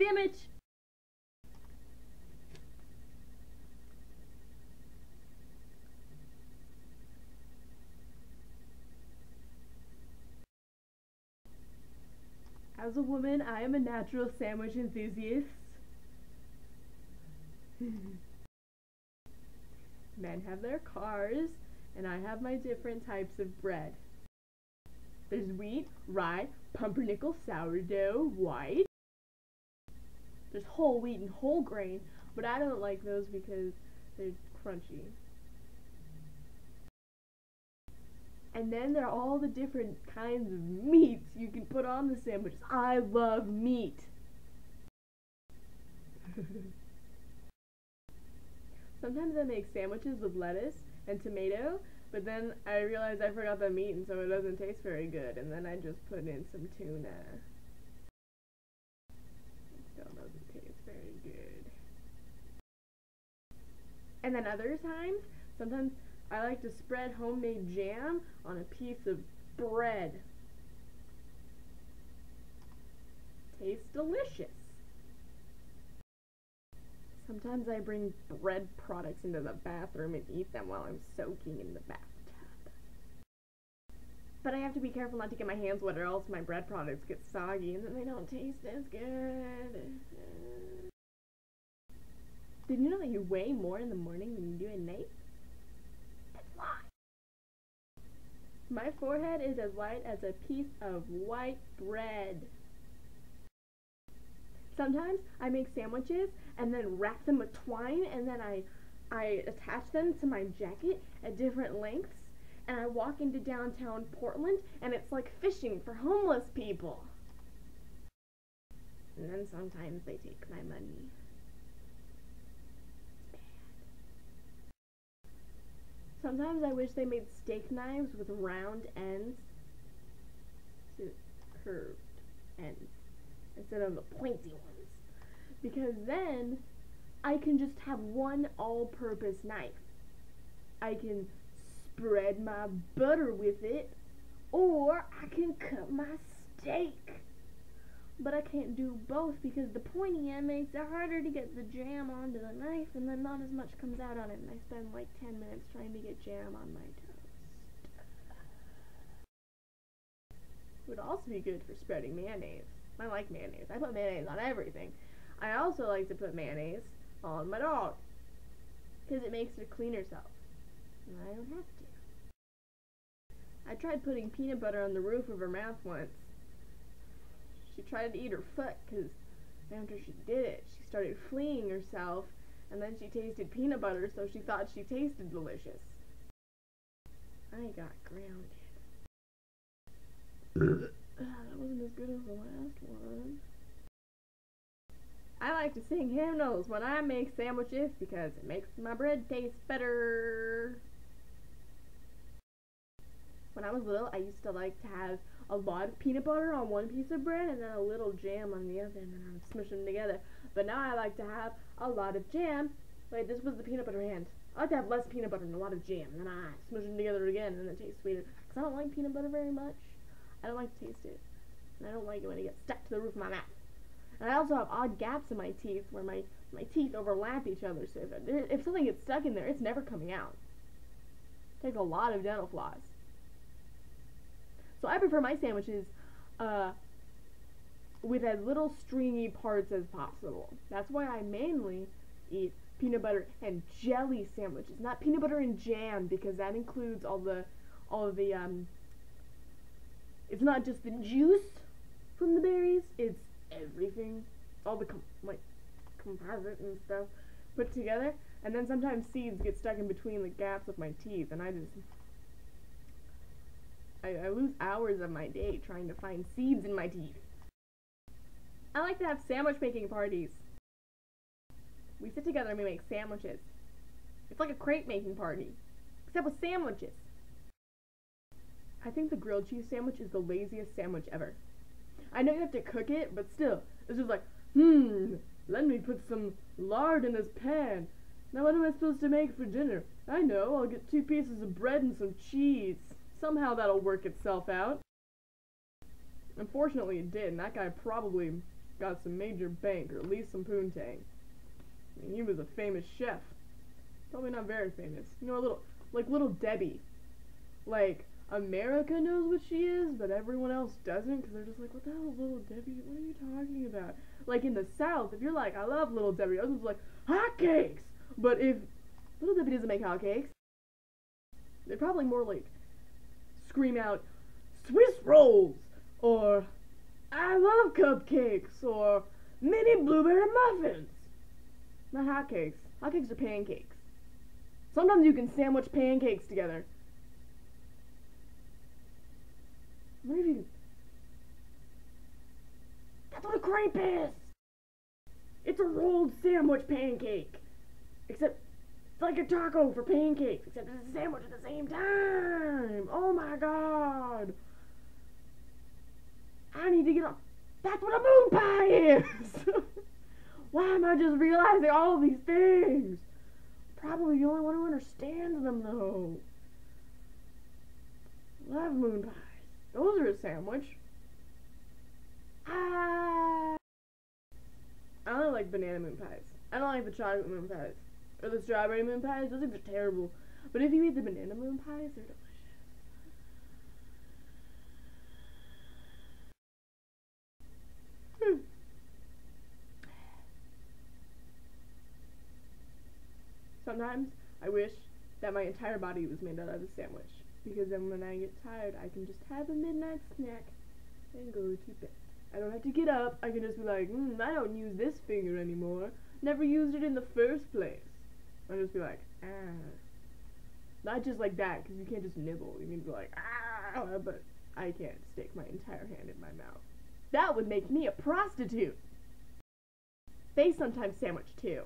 sandwich! As a woman, I am a natural sandwich enthusiast. Men have their cars, and I have my different types of bread. There's wheat, rye, pumpernickel, sourdough, white. There's whole wheat and whole grain, but I don't like those because they're crunchy. And then there are all the different kinds of meats you can put on the sandwiches. I love meat. Sometimes I make sandwiches with lettuce and tomato, but then I realize I forgot the meat and so it doesn't taste very good, and then I just put in some tuna. It still doesn't taste very good. And then other times, sometimes I like to spread homemade jam on a piece of bread. Tastes delicious. Sometimes I bring bread products into the bathroom and eat them while I'm soaking in the bathtub. But I have to be careful not to get my hands wet or else my bread products get soggy and then they don't taste as good. Did you know that you weigh more in the morning than you do at night? That's why. My forehead is as white as a piece of white bread. Sometimes I make sandwiches and then wrap them with twine, and then I attach them to my jacket at different lengths, and I walk into downtown Portland and it's like fishing for homeless people. And then sometimes they take my money. It's bad. Sometimes I wish they made steak knives with round ends to curved ends instead of the pointy ones, because then I can just have one all-purpose knife. I can spread my butter with it, or I can cut my steak. But I can't do both because the pointy end makes it harder to get the jam onto the knife, and then not as much comes out on it, and I spend like 10 minutes trying to get jam on my toast. Would also be good for spreading mayonnaise. I like mayonnaise. I put mayonnaise on everything. I also like to put mayonnaise on my dog, because it makes her clean herself, and I don't have to. I tried putting peanut butter on the roof of her mouth once. She tried to eat her foot, because after she did it, she started fleeing herself, and then she tasted peanut butter, so she thought she tasted delicious. I got grounded. That wasn't as good as the last one. I like to sing hymnals when I make sandwiches because it makes my bread taste better. When I was little, I used to like to have a lot of peanut butter on one piece of bread and then a little jam on the other, and then I would smush them together. But now I like to have a lot of jam. Wait, this was the peanut butter hand. I like to have less peanut butter and a lot of jam, and then I smush them together again, and it tastes sweeter. Because I don't like peanut butter very much. I don't like to taste it. And I don't like it when it gets stuck to the roof of my mouth. And I also have odd gaps in my teeth where my teeth overlap each other, so if something gets stuck in there, it's never coming out. It takes a lot of dental floss. So I prefer my sandwiches with as little stringy parts as possible. That's why I mainly eat peanut butter and jelly sandwiches, not peanut butter and jam, because that includes all of the it's not just the juice from the berries, it's everything, all the composite and stuff put together, and then sometimes seeds get stuck in between the gaps of my teeth, and I lose hours of my day trying to find seeds in my teeth. I like to have sandwich making parties. We sit together and we make sandwiches. It's like a crepe making party, except with sandwiches. I think the grilled cheese sandwich is the laziest sandwich ever. I know you have to cook it, but still, it's just like, let me put some lard in this pan. Now what am I supposed to make for dinner? I know, I'll get 2 pieces of bread and some cheese. Somehow that'll work itself out. Unfortunately it did, and that guy probably got some major bank, or at least some poontang. I mean, he was a famous chef. Probably not very famous. You know, like Little Debbie. Like, America knows what she is, but everyone else doesn't, because they're just like, what the hell is Little Debbie? What are you talking about? Like, in the South, if you're like, I love Little Debbie, everyone's like, hotcakes! But if Little Debbie doesn't make hotcakes, they probably more like scream out, Swissrolls! Or, I love cupcakes! Or, mini blueberry muffins! Not hotcakes. Hotcakes are pancakes. Sometimes you can sandwich pancakes together. What if you... That's what a crepe is! It's a rolled sandwich pancake! Except, it's like a taco for pancakes, except it's a sandwich at the same time! Oh my god! I need to get on... That's what a moon pie is! Why am I just realizing all of these things? Probably the only one who understands them, though. Love moon pies. Those are a sandwich. I only like banana moon pies. I don't like the chocolate moon pies. Or the strawberry moon pies. Those things are terrible. But if you eat the banana moon pies, they're delicious. Sometimes I wish that my entire body was made out of a sandwich, because then when I get tired, I can just have a midnight snack and go to bed. I don't have to get up. I can just be like, I don't use this finger anymore. Never used it in the first place. I'll just be like, Not just like that, because you can't just nibble. You need to be like, but I can't stick my entire hand in my mouth. That would make me a prostitute. They sometimes sandwich too.